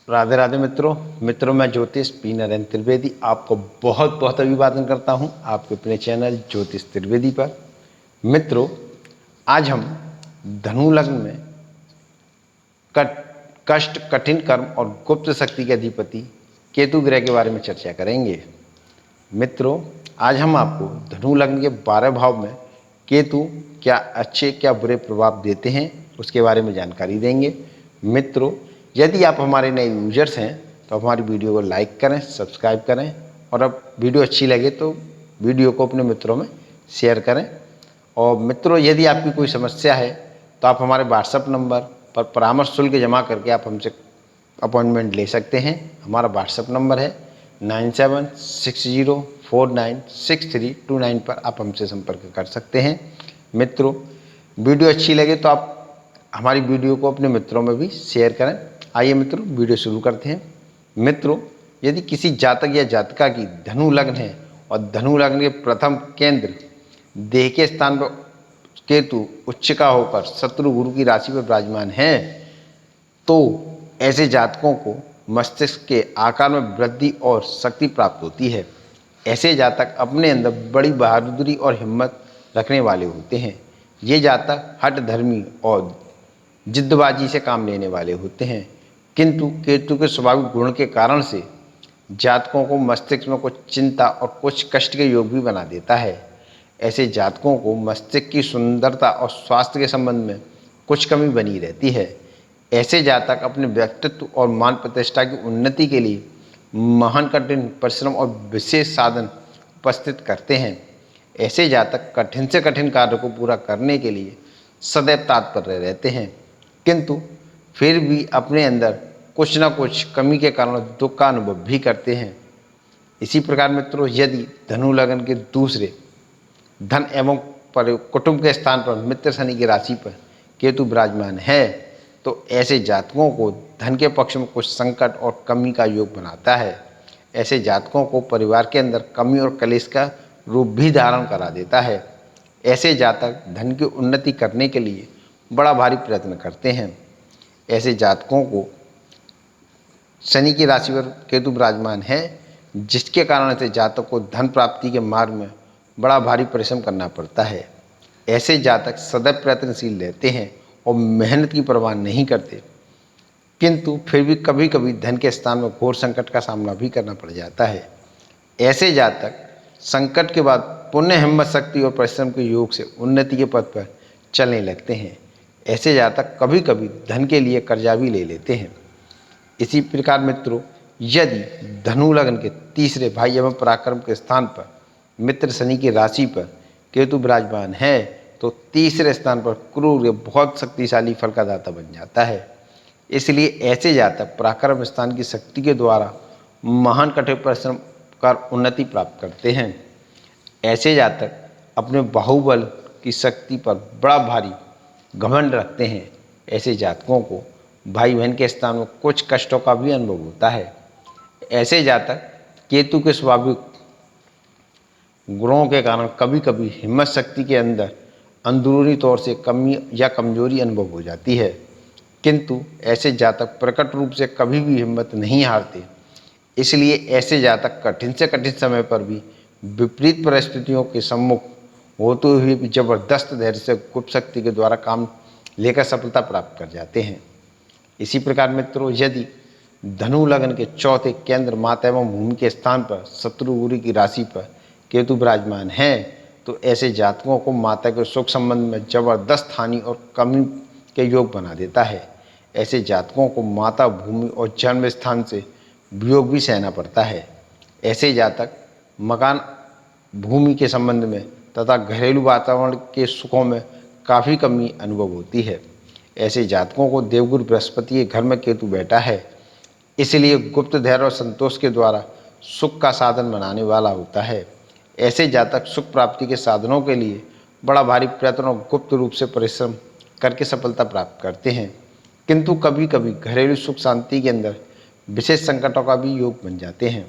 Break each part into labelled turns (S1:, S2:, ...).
S1: राधे राधे मित्रों मैं ज्योतिष पी नरेंद्र त्रिवेदी आपको बहुत बहुत अभिवादन करता हूं आपके अपने चैनल ज्योतिष त्रिवेदी पर। मित्रों, आज हम धनु लग्न में कष्ट, कठिन कर्म और गुप्त शक्ति के अधिपति केतु ग्रह के बारे में चर्चा करेंगे। मित्रों, आज हम आपको धनु लग्न के 12 भाव में केतु क्या अच्छे क्या बुरे प्रभाव देते हैं उसके बारे में जानकारी देंगे। मित्रों, यदि आप हमारे नए यूजर्स हैं तो हमारी वीडियो को लाइक करें, सब्सक्राइब करें और अब वीडियो अच्छी लगे तो वीडियो को अपने मित्रों में शेयर करें। और मित्रों, यदि आपकी कोई समस्या है तो आप हमारे व्हाट्सएप नंबर पर परामर्श शुल्क जमा करके आप हमसे अपॉइंटमेंट ले सकते हैं। हमारा व्हाट्सएप नंबर है 9760496329 पर आप हमसे संपर्क कर सकते हैं। मित्रों, वीडियो अच्छी लगे तो आप हमारी वीडियो को अपने मित्रों में भी शेयर करें। आइए मित्रों, वीडियो शुरू करते हैं। मित्रों, यदि किसी जातक या जातिका की धनु लग्न है और धनु लग्न के प्रथम केंद्र देह के स्थान पर केतु उच्च का होकर शत्रु गुरु की राशि पर विराजमान है तो ऐसे जातकों को मस्तिष्क के आकार में वृद्धि और शक्ति प्राप्त होती है। ऐसे जातक अपने अंदर बड़ी बहादुरी और हिम्मत रखने वाले होते हैं। ये जातक हठधर्मी और जिद्दबाजी से काम लेने वाले होते हैं, किंतु केतु के स्वाभाविक गुण के कारण से जातकों को मस्तिष्क में कुछ चिंता और कुछ कष्ट के योग भी बना देता है। ऐसे जातकों को मस्तिष्क की सुंदरता और स्वास्थ्य के संबंध में कुछ कमी बनी रहती है। ऐसे जातक अपने व्यक्तित्व और मान प्रतिष्ठा की उन्नति के लिए महान कठिन परिश्रम और विशेष साधन उपस्थित करते हैं। ऐसे जातक कठिन से कठिन कार्य को पूरा करने के लिए सदैव तत्पर रहते हैं, किंतु फिर भी अपने अंदर कुछ न कुछ कमी के कारण दुख का अनुभव भी करते हैं। इसी प्रकार मित्रों, यदि धनु लग्न के दूसरे धन एवं कुटुंब के स्थान पर मित्र शनि की राशि पर केतु विराजमान है तो ऐसे जातकों को धन के पक्ष में कुछ संकट और कमी का योग बनाता है। ऐसे जातकों को परिवार के अंदर कमी और कलेश का रूप भी धारण करा देता है। ऐसे जातक धन की उन्नति करने के लिए बड़ा भारी प्रयत्न करते हैं। ऐसे जातकों को शनि की राशि पर केतु विराजमान है, जिसके कारण ऐसे जातक को धन प्राप्ति के मार्ग में बड़ा भारी परिश्रम करना पड़ता है। ऐसे जातक सदैव प्रयत्नशील रहते हैं और मेहनत की परवाह नहीं करते, किंतु फिर भी कभी कभी धन के स्थान में घोर संकट का सामना भी करना पड़ जाता है। ऐसे जातक संकट के बाद पुण्य, हिम्मत, शक्ति और परिश्रम के योग से उन्नति के पथ पर चलने लगते हैं। ऐसे जातक कभी कभी धन के लिए कर्जा भी ले लेते हैं। इसी प्रकार मित्रों, यदि धनु लग्न के तीसरे भाई एवं पराक्रम के स्थान पर मित्र शनि की राशि पर केतु विराजमान है तो तीसरे स्थान पर क्रूर बहुत शक्तिशाली फल का दाता बन जाता है। इसलिए ऐसे जातक पराक्रम स्थान की शक्ति के द्वारा महान कठोर परिश्रम कर उन्नति प्राप्त करते हैं। ऐसे जातक अपने बाहुबल की शक्ति पर बड़ा भारी घमंड रखते हैं। ऐसे जातकों को भाई बहन के स्थान में कुछ कष्टों का भी अनुभव होता है। ऐसे जातक केतु के स्वाभाविक गुणों के कारण कभी कभी हिम्मत शक्ति के अंदर अंदरूनी तौर से कमी या कमजोरी अनुभव हो जाती है, किंतु ऐसे जातक प्रकट रूप से कभी भी हिम्मत नहीं हारते। इसलिए ऐसे जातक कठिन से कठिन समय पर भी विपरीत परिस्थितियों के सम्मुख होते हुए भी जबरदस्त धैर्य से गुप्त शक्ति के द्वारा काम लेकर सफलता प्राप्त कर जाते हैं। इसी प्रकार मित्रों, यदि धनु लग्न के चौथे केंद्र माता एवं भूमि के स्थान पर शत्रु गुरु की राशि पर केतु विराजमान है तो ऐसे जातकों को माता के सुख संबंध में जबरदस्त हानि और कमी के योग बना देता है। ऐसे जातकों को माता, भूमि और जन्म स्थान से वियोग भी सहना पड़ता है। ऐसे जातक मकान, भूमि के संबंध में तथा घरेलू वातावरण के सुखों में काफ़ी कमी अनुभव होती है। ऐसे जातकों को देवगुरु बृहस्पति के घर में केतु बैठा है, इसलिए गुप्त धैर्य और संतोष के द्वारा सुख का साधन बनाने वाला होता है। ऐसे जातक सुख प्राप्ति के साधनों के लिए बड़ा भारी प्रयत्न और गुप्त रूप से परिश्रम करके सफलता प्राप्त करते हैं, किंतु कभी कभी घरेलू सुख शांति के अंदर विशेष संकटों का भी योग बन जाते हैं।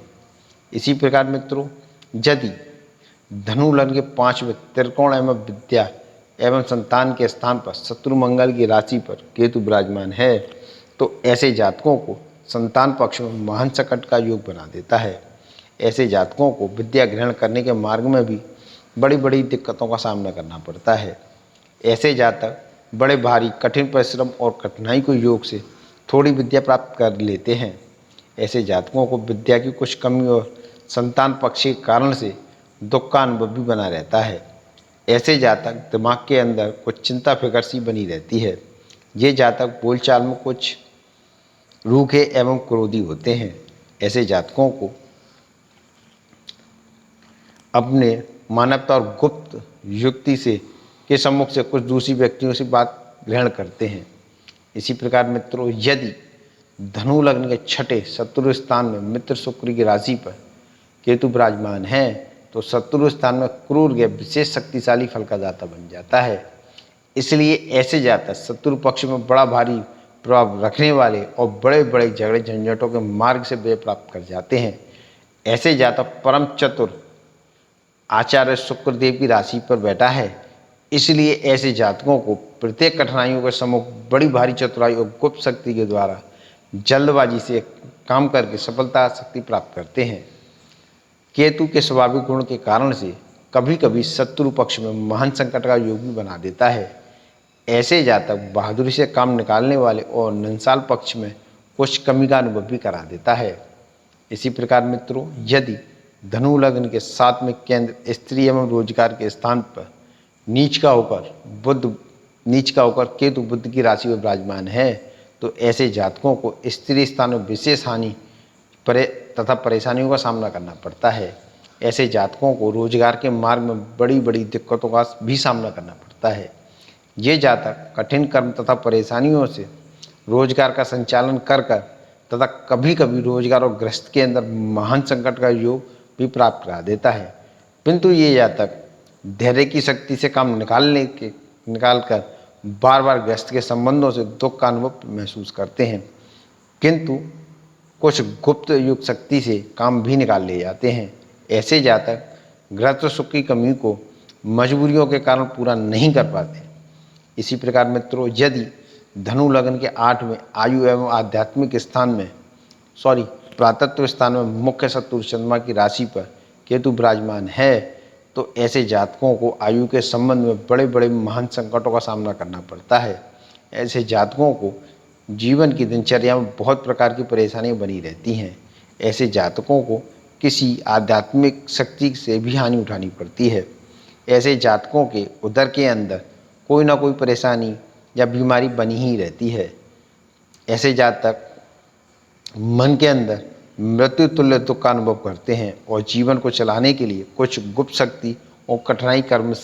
S1: इसी प्रकार मित्रों, यदि धनु लग्न के 5वें त्रिकोण एवं विद्या एवं संतान के स्थान पर शत्रु मंगल की राशि पर केतु विराजमान है तो ऐसे जातकों को संतान पक्ष में महान संकट का योग बना देता है। ऐसे जातकों को विद्या ग्रहण करने के मार्ग में भी बड़ी बड़ी दिक्कतों का सामना करना पड़ता है। ऐसे जातक बड़े भारी कठिन परिश्रम और कठिनाई को योग से थोड़ी विद्या प्राप्त कर लेते हैं। ऐसे जातकों को विद्या की कुछ कमी और संतान पक्ष के कारण से दुख का अनुभव भी बना रहता है। ऐसे जातक दिमाग के अंदर कुछ चिंता फिक्र सी बनी रहती है। ये जातक बोलचाल में कुछ रूखे एवं क्रोधी होते हैं। ऐसे जातकों को अपने मानवता और गुप्त युक्ति से के सम्मुख से कुछ दूसरी व्यक्तियों से बात ग्रहण करते हैं। इसी प्रकार मित्रों, यदि धनु लग्न के छठे शत्रु स्थान में मित्र शुक्र की राशि पर केतु विराजमान है तो शत्रु स्थान में क्रूर ग्रह विशेष शक्तिशाली फल का दाता बन जाता है। इसलिए ऐसे जातक शत्रु पक्ष में बड़ा भारी प्रभाव रखने वाले और बड़े बड़े झगड़े झंझटों के मार्ग से व्यय प्राप्त कर जाते हैं। ऐसे जातक परम चतुर आचार्य शुक्रदेव की राशि पर बैठा है। इसलिए ऐसे जातकों को प्रत्येक कठिनाइयों के सम्मुख बड़ी भारी चतुराई और गुप्त शक्ति के द्वारा जल्दबाजी से काम करके सफलता शक्ति प्राप्त करते हैं। केतु के स्वाभाविक गुण के कारण से कभी कभी शत्रु पक्ष में महान संकट का योग भी बना देता है। ऐसे जातक बहादुरी से काम निकालने वाले और नंसाल पक्ष में कुछ कमी का अनुभव भी करा देता है। इसी प्रकार मित्रों, यदि धनु लग्न के 7वें केंद्र स्त्री एवं रोजगार के स्थान पर नीच का होकर केतु बुध की राशि में विराजमान है तो ऐसे जातकों को स्त्री स्थान में विशेष हानि तथा परेशानियों का सामना करना पड़ता है। ऐसे जातकों को रोजगार के मार्ग में बड़ी बड़ी दिक्कतों का भी सामना करना पड़ता है। ये जातक कठिन कर्म तथा परेशानियों से रोजगार का संचालन कर तथा कभी कभी रोजगार और गृहस्थ के अंदर महान संकट का योग भी प्राप्त करा देता है। किंतु ये जातक धैर्य की शक्ति से काम निकाल कर बार बार गृहस्थ के संबंधों से दुख का अनुभव महसूस करते हैं, किंतु कुछ गुप्त युक्त शक्ति से काम भी निकाल ले जाते हैं। ऐसे जातक गृहस्थ सुख की कमी को मजबूरियों के कारण पूरा नहीं कर पाते। इसी प्रकार मित्रों, यदि धनु लग्न के 8वें आयु एवं आध्यात्मिक स्थान में प्रातत्व स्थान में मुख्य शत्रु चंद्रमा की राशि पर केतु विराजमान है तो ऐसे जातकों को आयु के संबंध में बड़े बड़े महान संकटों का सामना करना पड़ता है। ऐसे जातकों को जीवन की दिनचर्या में बहुत प्रकार की परेशानियां बनी रहती हैं। ऐसे जातकों को किसी आध्यात्मिक शक्ति से भी हानि उठानी पड़ती है। ऐसे जातकों के उदर के अंदर कोई ना कोई परेशानी या बीमारी बनी ही रहती है। ऐसे जातक मन के अंदर मृत्यु तुल्य दुख का अनुभव करते हैं और जीवन को चलाने के लिए कुछ गुप्त शक्ति और कठिनाई कर्म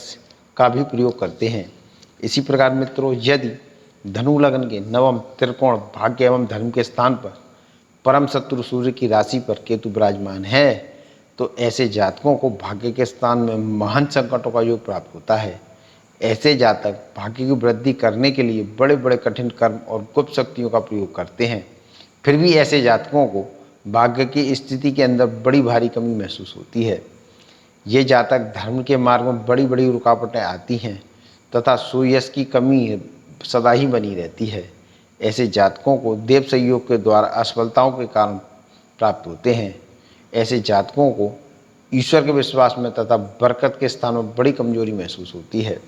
S1: का भी प्रयोग करते हैं। इसी प्रकार मित्रों, यदि धनु लग्न के नवम त्रिकोण भाग्य एवं धर्म के स्थान पर परम शत्रु सूर्य की राशि पर केतु विराजमान है तो ऐसे जातकों को भाग्य के स्थान में महान संकटों का योग प्राप्त होता है। ऐसे जातक भाग्य की वृद्धि करने के लिए बड़े बड़े कठिन कर्म और गुप्त शक्तियों का प्रयोग करते हैं। फिर भी ऐसे जातकों को भाग्य की स्थिति के अंदर बड़ी भारी कमी महसूस होती है। ये जातक धर्म के मार्ग में बड़ी बड़ी रुकावटें आती हैं तथा सुयश की कमी सदा ही बनी रहती है। ऐसे जातकों को देव संयोग के द्वारा असफलताओं के कारण प्राप्त होते हैं। ऐसे जातकों को ईश्वर के विश्वास में तथा बरकत के स्थान में बड़ी कमजोरी महसूस होती है।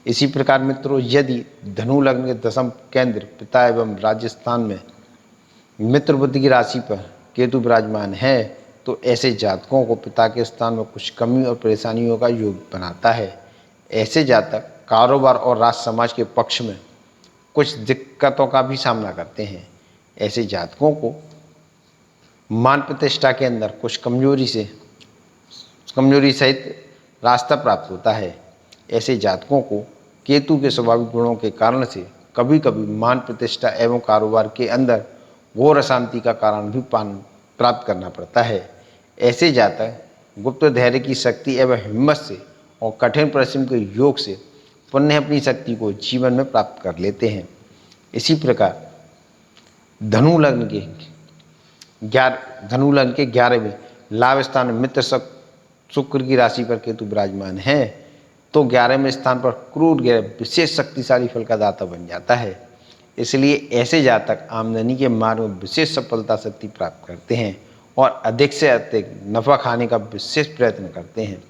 S1: इसी प्रकार मित्रों, यदि धनु लग्न के 10वें केंद्र पिता एवं राजस्थान में मित्र बुध की राशि पर केतु विराजमान है तो ऐसे जातकों को पिता के स्थान में कुछ कमी और परेशानियों का योग बनाता है। ऐसे जातक कारोबार और राज समाज के पक्ष में कुछ दिक्कतों का भी सामना करते हैं। ऐसे जातकों को मान प्रतिष्ठा के अंदर कुछ कमजोरी सहित रास्ता प्राप्त होता है। ऐसे जातकों को केतु के स्वाभाविक गुणों के कारण से कभी कभी मान प्रतिष्ठा एवं कारोबार के अंदर घोर अशांति का कारण भी प्राप्त करना पड़ता है। ऐसे जातक गुप्त धैर्य की शक्ति एवं हिम्मत से और कठिन परिश्रम के योग से पुनः अपनी शक्ति को जीवन में प्राप्त कर लेते हैं। इसी प्रकार धनु लग्न के 11वें लाभ स्थान में मित्र शुक्र की राशि पर केतु विराजमान है तो 11वें स्थान पर क्रूर ग्रह विशेष शक्तिशाली फल का दाता बन जाता है। इसलिए ऐसे जातक आमदनी के मार्ग में विशेष सफलता शक्ति प्राप्त करते हैं और अधिक से अधिक नफा खाने का विशेष प्रयत्न करते हैं।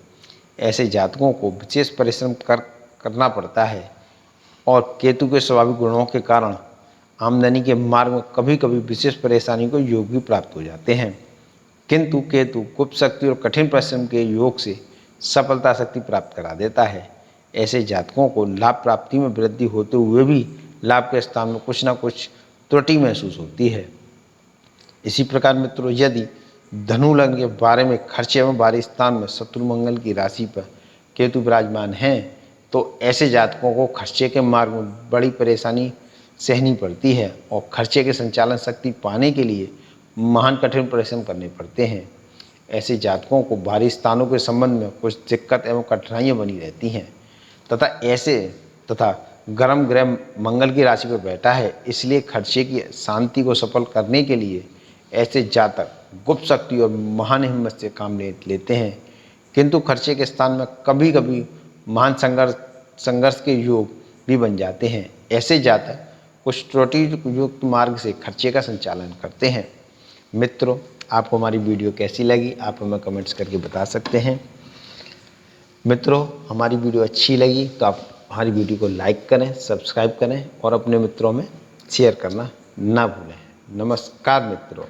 S1: ऐसे जातकों को विशेष परिश्रम करना पड़ता है और केतु के स्वाभाविक गुणों के कारण आमदनी के मार्ग में कभी कभी विशेष परेशानी को योग भी प्राप्त हो जाते हैं, किंतु केतु गुप्त शक्ति और कठिन परिश्रम के योग से सफलता शक्ति प्राप्त करा देता है। ऐसे जातकों को लाभ प्राप्ति में वृद्धि होते हुए भी लाभ के स्थान में कुछ न कुछ त्रुटि महसूस होती है। इसी प्रकार मित्रों, यदि धनु लग्न के बारे में खर्चे एवं बाहरी स्थान में शत्रु मंगल की राशि पर केतु विराजमान हैं, तो ऐसे जातकों को खर्चे के मार्ग में बड़ी परेशानी सहनी पड़ती है और खर्चे के संचालन शक्ति पाने के लिए महान कठिन परिश्रम करने पड़ते हैं। ऐसे जातकों को बाहरी स्थानों के संबंध में कुछ दिक्कत एवं कठिनाइयाँ बनी रहती हैं तथा गर्म ग्रह मंगल की राशि पर बैठा है, इसलिए खर्चे की शांति को सफल करने के लिए ऐसे जातक गुप्त शक्ति और महान हिम्मत से काम लेते हैं, किंतु खर्चे के स्थान में कभी कभी महान संघर्ष के योग भी बन जाते हैं। ऐसे जातक कुछ त्रुटि युक्त मार्ग से खर्चे का संचालन करते हैं। मित्रों, आपको हमारी वीडियो कैसी लगी आप हमें कमेंट्स करके बता सकते हैं। मित्रों, हमारी वीडियो अच्छी लगी तो आप हमारी वीडियो को लाइक करें, सब्सक्राइब करें और अपने मित्रों में शेयर करना ना भूलें। नमस्कार मित्रों।